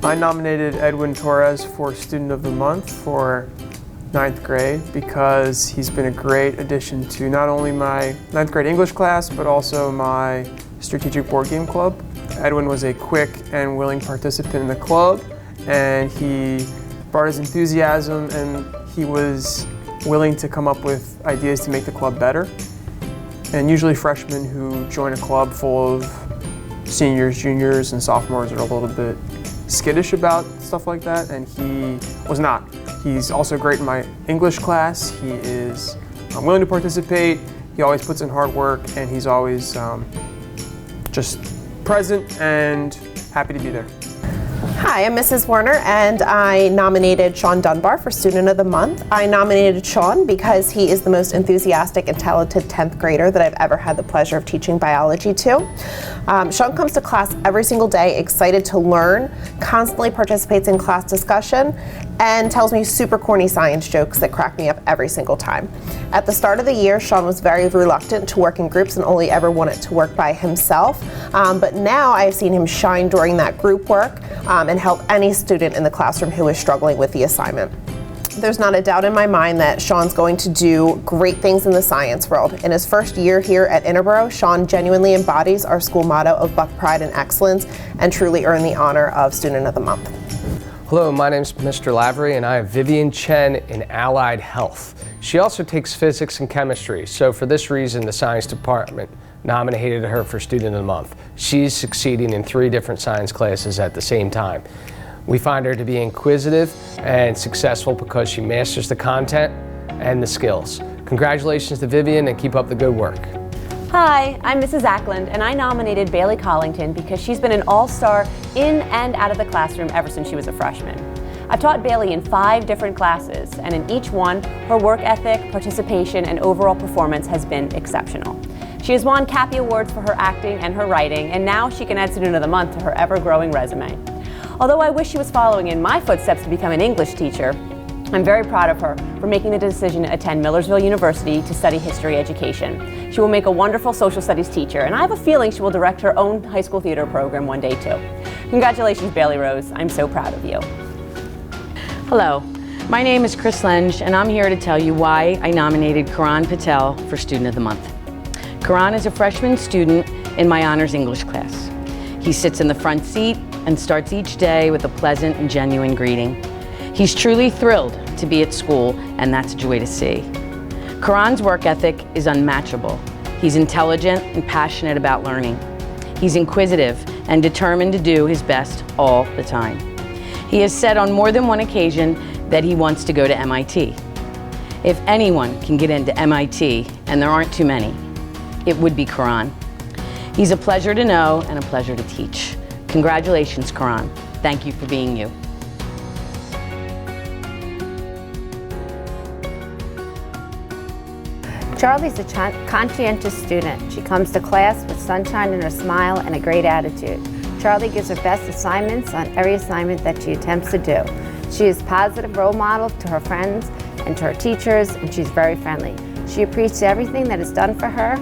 I nominated Edwin Torres for Student of the Month for 9th grade because he's been a great addition to not only my 9th grade English class, but also my strategic board game club. Edwin was a quick and willing participant in the club, and he brought his enthusiasm, and he was willing to come up with ideas to make the club better. And usually freshmen who join a club full of seniors, juniors, and sophomores are a little bit skittish about stuff like that, and he was not. He's also great in my English class. He is willing to participate, he always puts in hard work, and he's always just present and happy to be there. Hi, I'm Mrs. Warner, and I nominated Sean Dunbar for Student of the Month. I nominated Sean because he is the most enthusiastic and talented 10th grader that I've ever had the pleasure of teaching biology to. Sean comes to class every single day excited to learn, constantly participates in class discussion, and tells me super corny science jokes that crack me up every single time. At the start of the year, Sean was very reluctant to work in groups and only ever wanted to work by himself. But now I've seen him shine during that group work and help any student in the classroom who is struggling with the assignment. There's not a doubt in my mind that Sean's going to do great things in the science world. In his first year here at Interboro, Sean genuinely embodies our school motto of Buck Pride and Excellence and truly earned the honor of Student of the Month. Hello, my name's Mr. Lavery, and I have Vivian Chen in Allied Health. She also takes physics and chemistry, so for this reason, the science department nominated her for Student of the Month. She's succeeding in 3 different science classes at the same time. We find her to be inquisitive and successful because she masters the content and the skills. Congratulations to Vivian, and keep up the good work. Hi, I'm Mrs. Ackland, and I nominated Bailey Collington because she's been an all-star in and out of the classroom ever since she was a freshman. I've taught Bailey in 5 different classes, and in each one, her work ethic, participation, and overall performance has been exceptional. She has won Cappy Awards for her acting and her writing, and now she can add Student of the Month to her ever-growing resume. Although I wish she was following in my footsteps to become an English teacher, I'm very proud of her for making the decision to attend Millersville University to study history education. She will make a wonderful social studies teacher, and I have a feeling she will direct her own high school theater program one day too. Congratulations, Bailey Rose. I'm so proud of you. Hello, my name is Chris Lenge, and I'm here to tell you why I nominated Karan Patel for Student of the Month. Karan is a freshman student in my honors English class. He sits in the front seat and starts each day with a pleasant and genuine greeting. He's truly thrilled to be at school, and that's a joy to see. Karan's work ethic is unmatchable. He's intelligent and passionate about learning. He's inquisitive and determined to do his best all the time. He has said on more than one occasion that he wants to go to MIT. If anyone can get into MIT, and there aren't too many, it would be Karan. He's a pleasure to know and a pleasure to teach. Congratulations, Karan. Thank you for being you. Charlie's a conscientious student. She comes to class with sunshine in her smile and a great attitude. Charlie gives her best assignments on every assignment that she attempts to do. She is a positive role model to her friends and to her teachers, and she's very friendly. She appreciates everything that is done for her.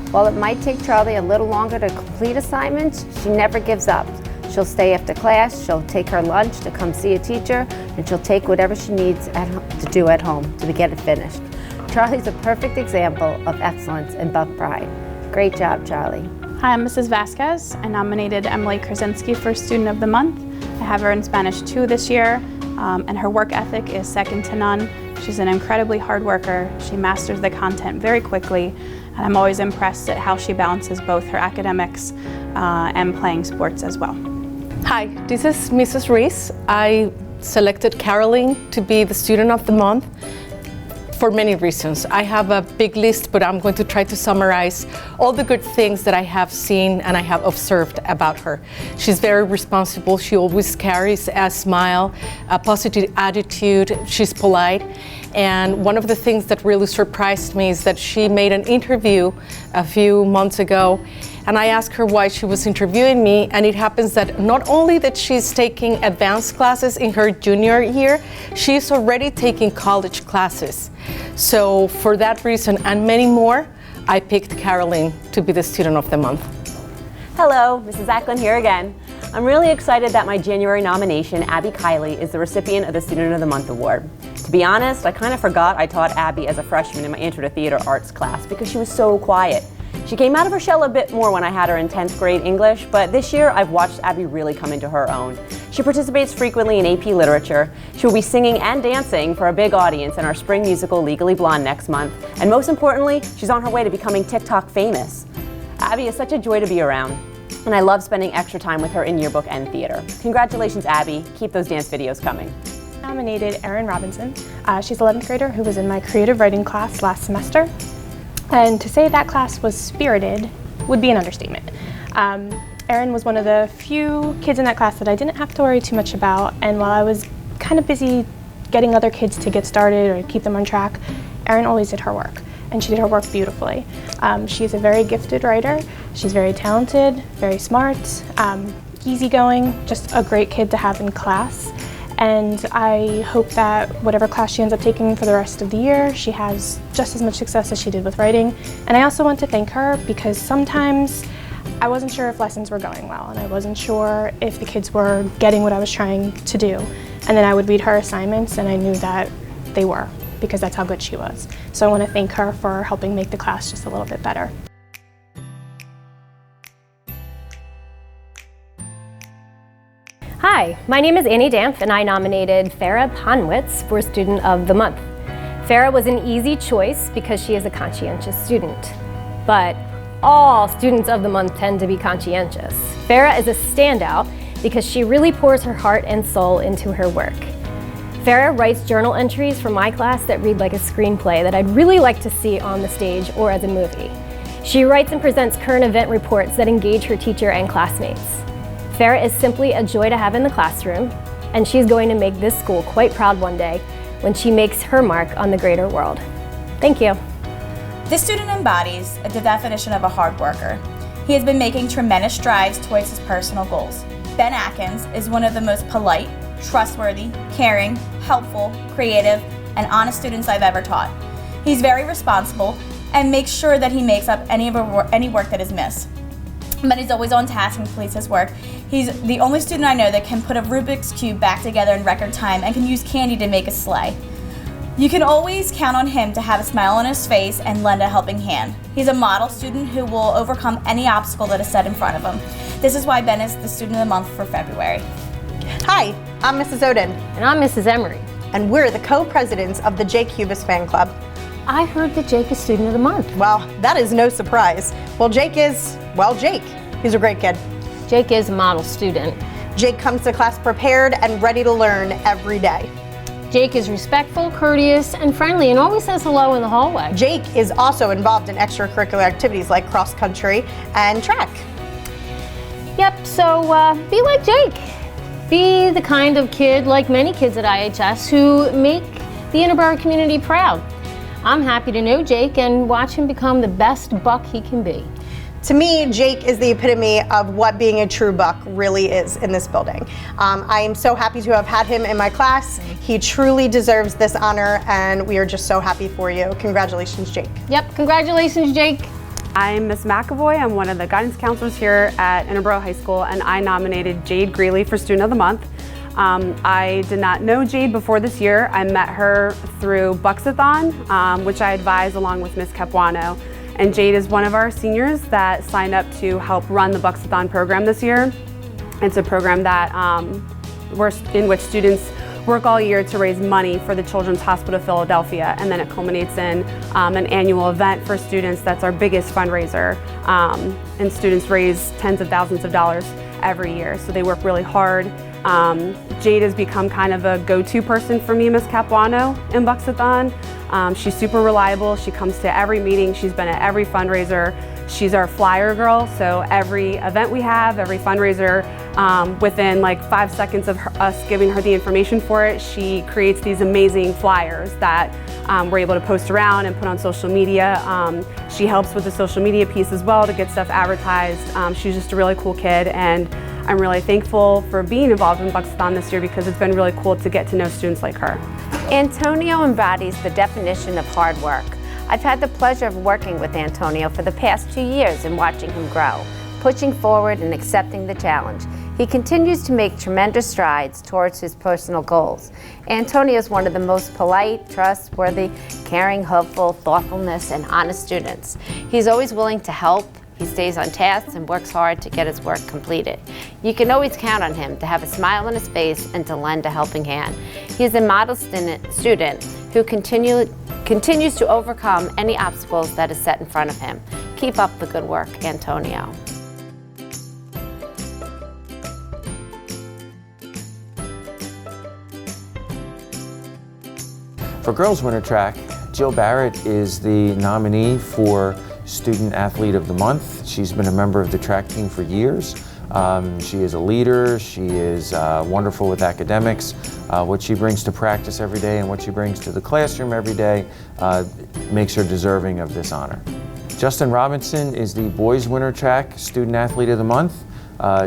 While it might take Charlie a little longer to complete assignments, she never gives up. She'll stay after class, she'll take her lunch to come see a teacher, and she'll take whatever she needs to do at home to get it finished. Charlie's a perfect example of excellence and Buck Pride. Great job, Charlie. Hi, I'm Mrs. Vasquez. I nominated Emily Krasinski for Student of the Month. I have her in Spanish 2 this year, and her work ethic is second to none. She's an incredibly hard worker. She masters the content very quickly, and I'm always impressed at how she balances both her academics and playing sports as well. Hi, this is Mrs. Reese. I selected Caroline to be the Student of the Month for many reasons. I have a big list, but I'm going to try to summarize all the good things that I have seen and I have observed about her. She's very responsible. She always carries a smile, a positive attitude. She's polite. And one of the things that really surprised me is that she made an interview a few months ago, and I asked her why she was interviewing me, and it happens that not only that she's taking advanced classes in her junior year, she's already taking college classes. So for that reason and many more, I picked Caroline to be the Student of the Month. Hello, Mrs. Ackland here again. I'm really excited that my January nomination, Abby Kiley, is the recipient of the Student of the Month Award. To be honest, I kind of forgot I taught Abby as a freshman in my Intro to Theater Arts class because she was so quiet. She came out of her shell a bit more when I had her in 10th grade English, but this year I've watched Abby really come into her own. She participates frequently in AP Literature. She will be singing and dancing for a big audience in our spring musical Legally Blonde next month. And most importantly, she's on her way to becoming TikTok famous. Abby is such a joy to be around, and I love spending extra time with her in yearbook and theater. Congratulations, Abby. Keep those dance videos coming. Nominated Erin Robinson. She's 11th grader who was in my creative writing class last semester. And to say that class was spirited would be an understatement. Erin was one of the few kids in that class that I didn't have to worry too much about, and while I was kind of busy getting other kids to get started or keep them on track, Erin always did her work, and she did her work beautifully. She's a very gifted writer. She's very talented, very smart, easygoing, just a great kid to have in class. And I hope that whatever class she ends up taking for the rest of the year, she has just as much success as she did with writing. And I also want to thank her because sometimes I wasn't sure if lessons were going well, and I wasn't sure if the kids were getting what I was trying to do. And then I would read her assignments and I knew that they were, because that's how good she was. So I want to thank her for helping make the class just a little bit better. Hi, my name is Annie Dampf, and I nominated Farah Ponwitz for Student of the Month. Farah was an easy choice because she is a conscientious student. But all Students of the Month tend to be conscientious. Farah is a standout because she really pours her heart and soul into her work. Farah writes journal entries for my class that read like a screenplay that I'd really like to see on the stage or as a movie. She writes and presents current event reports that engage her teacher and classmates. Farah is simply a joy to have in the classroom, and she's going to make this school quite proud one day when she makes her mark on the greater world. Thank you. This student embodies the definition of a hard worker. He has been making tremendous strides towards his personal goals. Ben Atkins is one of the most polite, trustworthy, caring, helpful, creative, and honest students I've ever taught. He's very responsible and makes sure that he makes up any work that is missed. But he's always on task and completes his work. He's the only student I know that can put a Rubik's Cube back together in record time and can use candy to make a sleigh. You can always count on him to have a smile on his face and lend a helping hand. He's a model student who will overcome any obstacle that is set in front of him. This is why Ben is the Student of the Month for February. Hi, I'm Mrs. Oden. And I'm Mrs. Emery. And we're the co-presidents of the Jake Hubis Fan Club. I heard that Jake is Student of the Month. Well, that is no surprise. Well, Jake is, well, Jake. He's a great kid. Jake is a model student. Jake comes to class prepared and ready to learn every day. Jake is respectful, courteous, and friendly, and always says hello in the hallway. Jake is also involved in extracurricular activities like cross country and track. Yep, so be like Jake. Be the kind of kid, like many kids at IHS, who make the Interboro community proud. I'm happy to know Jake and watch him become the best buck he can be. To me, Jake is the epitome of what being a true buck really is in this building. I am so happy to have had him in my class. He truly deserves this honor, and we are just so happy for you. Congratulations, Jake. Yep, congratulations, Jake. I'm Miss McAvoy. I'm one of the guidance counselors here at Interboro High School, and I nominated Jade Greeley for Student of the Month. I did not know Jade before this year. I met her through Bucksathon, which I advise along with Miss Capuano. And Jade is one of our seniors that signed up to help run the Bucksathon program this year. It's a program that in which students work all year to raise money for the Children's Hospital of Philadelphia, and then it culminates in an annual event for students. That's our biggest fundraiser, and students raise tens of thousands of dollars every year, so they work really hard. Jade has become kind of a go-to person for me, Miss Capuano, in Bucksathon. She's super reliable. She comes to every meeting. She's been at every fundraiser. She's our flyer girl, so every event we have, every fundraiser, within like 5 seconds of us giving her the information for it, she creates these amazing flyers that we're able to post around and put on social media. She helps with the social media piece as well to get stuff advertised. She's just a really cool kid, and I'm really thankful for being involved in Bucksathon this year because it's been really cool to get to know students like her. Antonio embodies the definition of hard work. I've had the pleasure of working with Antonio for the past 2 years and watching him grow, pushing forward and accepting the challenge. He continues to make tremendous strides towards his personal goals. Antonio is one of the most polite, trustworthy, caring, hopeful, thoughtfulness, and honest students. He's always willing to help. He stays on task and works hard to get his work completed. You can always count on him to have a smile on his face and to lend a helping hand. He is a model student who continues to overcome any obstacles that is set in front of him. Keep up the good work, Antonio. For girls winter track, Jill Barrett is the nominee for Student Athlete of the Month. She's been a member of the track team for years. She is a leader, she is wonderful with academics. What she brings to practice every day and what she brings to the classroom every day makes her deserving of this honor. Justin Robinson is the boys winter track Student Athlete of the Month.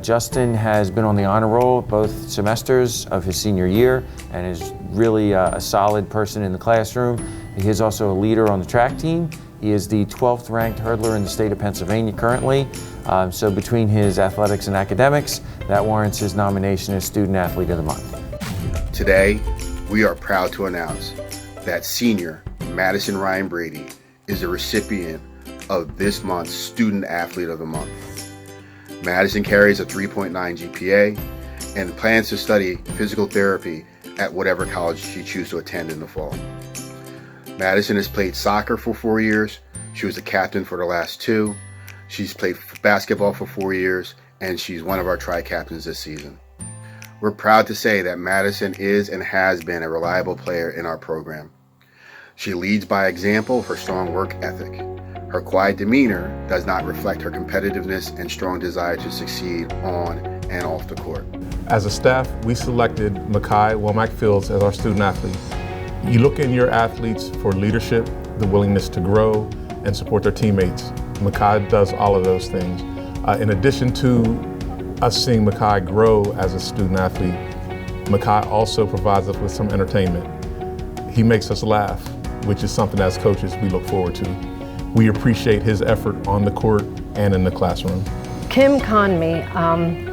Justin has been on the honor roll both semesters of his senior year and is really a solid person in the classroom. He is also a leader on the track team. He is the 12th ranked hurdler in the state of Pennsylvania currently. So between his athletics and academics, that warrants his nomination as Student Athlete of the Month. Today, we are proud to announce that senior Madison Ryan Brady is the recipient of this month's Student Athlete of the Month. Madison carries a 3.9 GPA and plans to study physical therapy at whatever college she chooses to attend in the fall. Madison has played soccer for 4 years. She was the captain for the last 2. She's played basketball for 4 years, and she's one of our tri-captains this season. We're proud to say that Madison is and has been a reliable player in our program. She leads by example of her strong work ethic. Her quiet demeanor does not reflect her competitiveness and strong desire to succeed on and off the court. As a staff, we selected Makai Womack Fields as our student athlete. You look in your athletes for leadership, the willingness to grow, and support their teammates. Makai does all of those things. In addition to us seeing Makai grow as a student athlete, Makai also provides us with some entertainment. He makes us laugh, which is something as coaches we look forward to. We appreciate his effort on the court and in the classroom. Kim Conmee,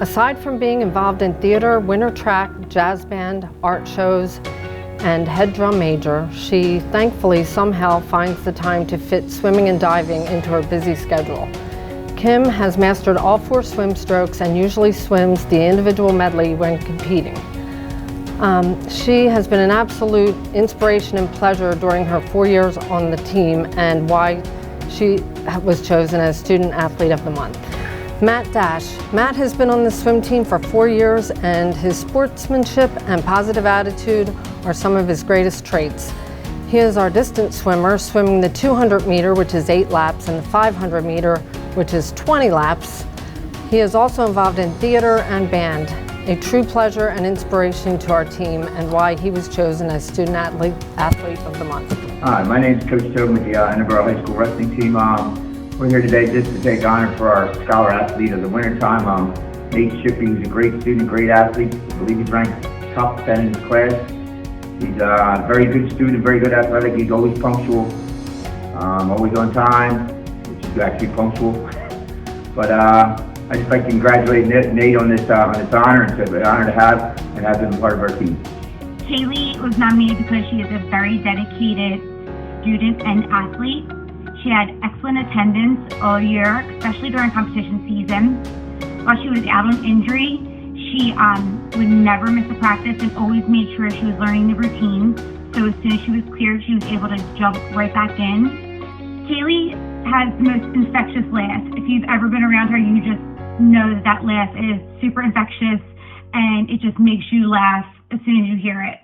aside from being involved in theater, winter track, jazz band, art shows, and head drum major, she thankfully somehow finds the time to fit swimming and diving into her busy schedule. Kim has mastered all 4 swim strokes and usually swims the individual medley when competing. She has been an absolute inspiration and pleasure during her 4 years on the team and why she was chosen as Student Athlete of the Month. Matt Dash. Matt has been on the swim team for 4 years and his sportsmanship and positive attitude are some of his greatest traits. He is our distance swimmer, swimming the 200 meter, which is 8 laps, and the 500 meter, which is 20 laps. He is also involved in theater and band, a true pleasure and inspiration to our team and why he was chosen as Student Athlete of the Month. Hi, my name is Coach Joe with the Interboro High School Wrestling Team. We're here today just to take honor for our Scholar Athlete of the Wintertime. Nate Shippey is a great student, great athlete. I believe he's ranked top 10 in his class. He's a very good student, very good athletic. He's always punctual, always on time, which is actually punctual. But I'd just like to congratulate Nate on this honor. It's an honor to have him part of our team. Kaylee was nominated because she is a very dedicated student and athlete. She had excellent attendance all year, especially during competition season. While she was out on injury, she would never miss a practice and always made sure she was learning the routine. So as soon as she was cleared, she was able to jump right back in. Kaylee has the most infectious laugh. If you've ever been around her, you just know that laugh is super infectious and it just makes you laugh as soon as you hear it.